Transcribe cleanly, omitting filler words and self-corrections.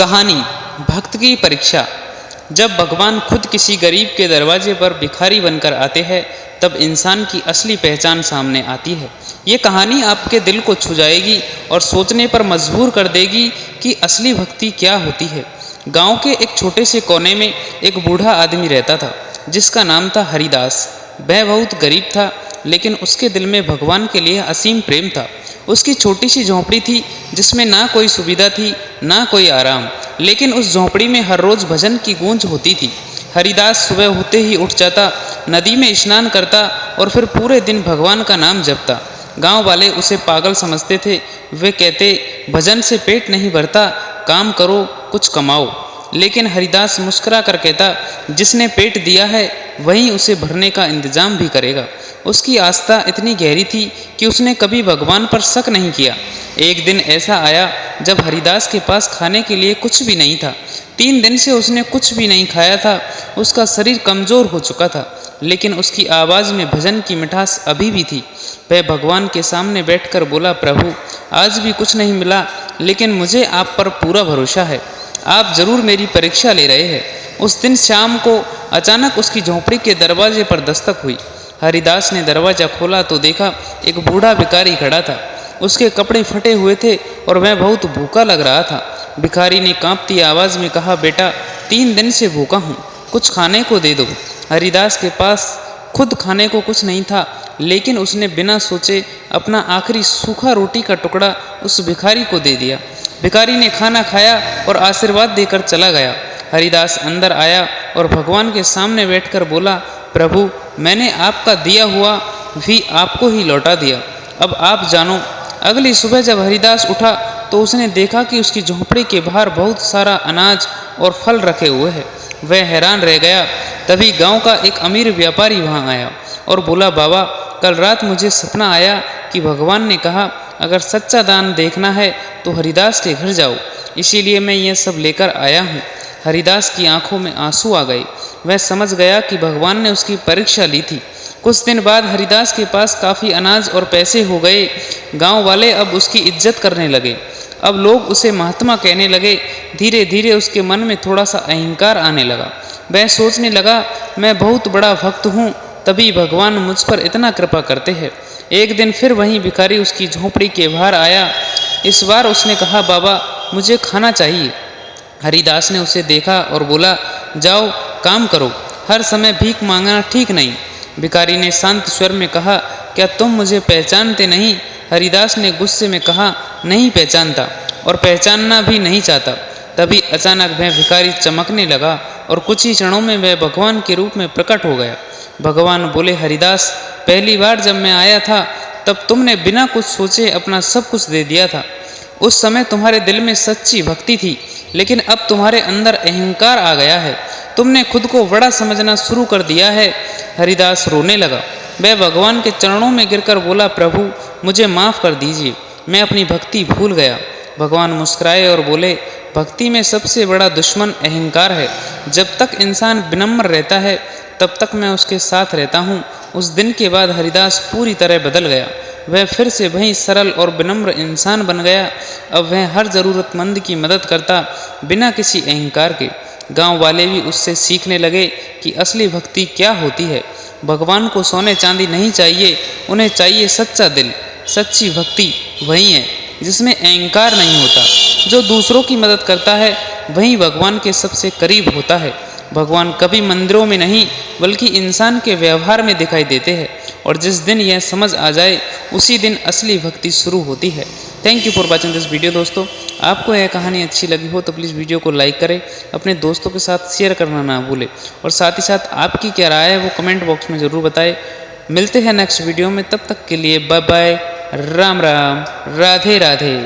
कहानी भक्त की परीक्षा। जब भगवान खुद किसी गरीब के दरवाजे पर भिखारी बनकर आते हैं तब इंसान की असली पहचान सामने आती है। ये कहानी आपके दिल को छू जाएगी और सोचने पर मजबूर कर देगी कि असली भक्ति क्या होती है। गांव के एक छोटे से कोने में एक बूढ़ा आदमी रहता था जिसका नाम था हरिदास। वह बहुत गरीब था लेकिन उसके दिल में भगवान के लिए असीम प्रेम था। उसकी छोटी सी झोंपड़ी थी जिसमें ना कोई सुविधा थी ना कोई आराम, लेकिन उस झोंपड़ी में हर रोज भजन की गूंज होती थी। हरिदास सुबह होते ही उठ जाता, नदी में स्नान करता और फिर पूरे दिन भगवान का नाम जपता। गांव वाले उसे पागल समझते थे। वे कहते, भजन से पेट नहीं भरता, काम करो कुछ कमाओ। लेकिन हरिदास मुस्कुरा कर कहता, जिसने पेट दिया है वही उसे भरने का इंतजाम भी करेगा। उसकी आस्था इतनी गहरी थी कि उसने कभी भगवान पर शक नहीं किया। एक दिन ऐसा आया जब हरिदास के पास खाने के लिए कुछ भी नहीं था। 3 दिन से उसने कुछ भी नहीं खाया था। उसका शरीर कमजोर हो चुका था लेकिन उसकी आवाज़ में भजन की मिठास अभी भी थी। वह भगवान के सामने बैठकर बोला, प्रभु आज भी कुछ नहीं मिला लेकिन मुझे आप पर पूरा भरोसा है। आप जरूर मेरी परीक्षा ले रहे हैं। उस दिन शाम को अचानक उसकी झोंपड़ी के दरवाजे पर दस्तक हुई। हरिदास ने दरवाज़ा खोला तो देखा एक बूढ़ा भिखारी खड़ा था। उसके कपड़े फटे हुए थे और वह बहुत भूखा लग रहा था। भिखारी ने कांपती आवाज़ में कहा, बेटा 3 दिन से भूखा हूँ, कुछ खाने को दे दो। हरिदास के पास खुद खाने को कुछ नहीं था लेकिन उसने बिना सोचे अपना आखिरी सूखा रोटी का टुकड़ा उस भिखारी को दे दिया। भिखारी ने खाना खाया और आशीर्वाद देकर चला गया। हरिदास अंदर आया और भगवान के सामने बैठकर बोला, प्रभु मैंने आपका दिया हुआ भी आपको ही लौटा दिया, अब आप जानो। अगली सुबह जब हरिदास उठा तो उसने देखा कि उसकी झोंपड़ी के बाहर बहुत सारा अनाज और फल रखे हुए हैं। वह हैरान रह गया। तभी गांव का एक अमीर व्यापारी वहां आया और बोला, बाबा कल रात मुझे सपना आया कि भगवान ने कहा अगर सच्चा दान देखना है तो हरिदास के घर जाओ, इसीलिए मैं ये सब लेकर आया हूँ। हरिदास की आंखों में आंसू आ गए। वह समझ गया कि भगवान ने उसकी परीक्षा ली थी। कुछ दिन बाद हरिदास के पास काफ़ी अनाज और पैसे हो गए। गांव वाले अब उसकी इज्जत करने लगे। अब लोग उसे महात्मा कहने लगे। धीरे धीरे उसके मन में थोड़ा सा अहंकार आने लगा। वह सोचने लगा, मैं बहुत बड़ा भक्त हूँ तभी भगवान मुझ पर इतना कृपा करते हैं। एक दिन फिर वही भिखारी उसकी झोंपड़ी के बाहर आया। इस बार उसने कहा, बाबा मुझे खाना चाहिए। हरिदास ने उसे देखा और बोला, जाओ काम करो, हर समय भीख मांगना ठीक नहीं। भिखारी ने शांत स्वर में कहा, क्या तुम मुझे पहचानते नहीं? हरिदास ने गुस्से में कहा, नहीं पहचानता और पहचानना भी नहीं चाहता। तभी अचानक वह भिखारी चमकने लगा और कुछ ही क्षणों में वह भगवान के रूप में प्रकट हो गया। भगवान बोले, हरिदास पहली बार जब मैं आया था तब तुमने बिना कुछ सोचे अपना सब कुछ दे दिया था। उस समय तुम्हारे दिल में सच्ची भक्ति थी लेकिन अब तुम्हारे अंदर अहंकार आ गया है। तुमने खुद को बड़ा समझना शुरू कर दिया है। हरिदास रोने लगा। वह भगवान के चरणों में गिरकर बोला, प्रभु मुझे माफ़ कर दीजिए, मैं अपनी भक्ति भूल गया। भगवान मुस्कुराए और बोले, भक्ति में सबसे बड़ा दुश्मन अहंकार है। जब तक इंसान विनम्र रहता है तब तक मैं उसके साथ रहता हूँ। उस दिन के बाद हरिदास पूरी तरह बदल गया। वह फिर से वही सरल और विनम्र इंसान बन गया। अब वह हर ज़रूरतमंद की मदद करता बिना किसी अहंकार के। गांव वाले भी उससे सीखने लगे कि असली भक्ति क्या होती है। भगवान को सोने चांदी नहीं चाहिए, उन्हें चाहिए सच्चा दिल। सच्ची भक्ति वही है जिसमें अहंकार नहीं होता। जो दूसरों की मदद करता है वही भगवान के सबसे करीब होता है। भगवान कभी मंदिरों में नहीं बल्कि इंसान के व्यवहार में दिखाई देते हैं और जिस दिन यह समझ आ जाए उसी दिन असली भक्ति शुरू होती है। Thank you for watching this video. दोस्तों आपको यह कहानी अच्छी लगी हो तो प्लीज़ वीडियो को लाइक करें, अपने दोस्तों के साथ शेयर करना ना भूलें और साथ ही साथ आपकी क्या राय है वो कमेंट बॉक्स में ज़रूर बताएं। मिलते हैं नेक्स्ट वीडियो में, तब तक के लिए बाय बाय, राम राम, राधे राधे।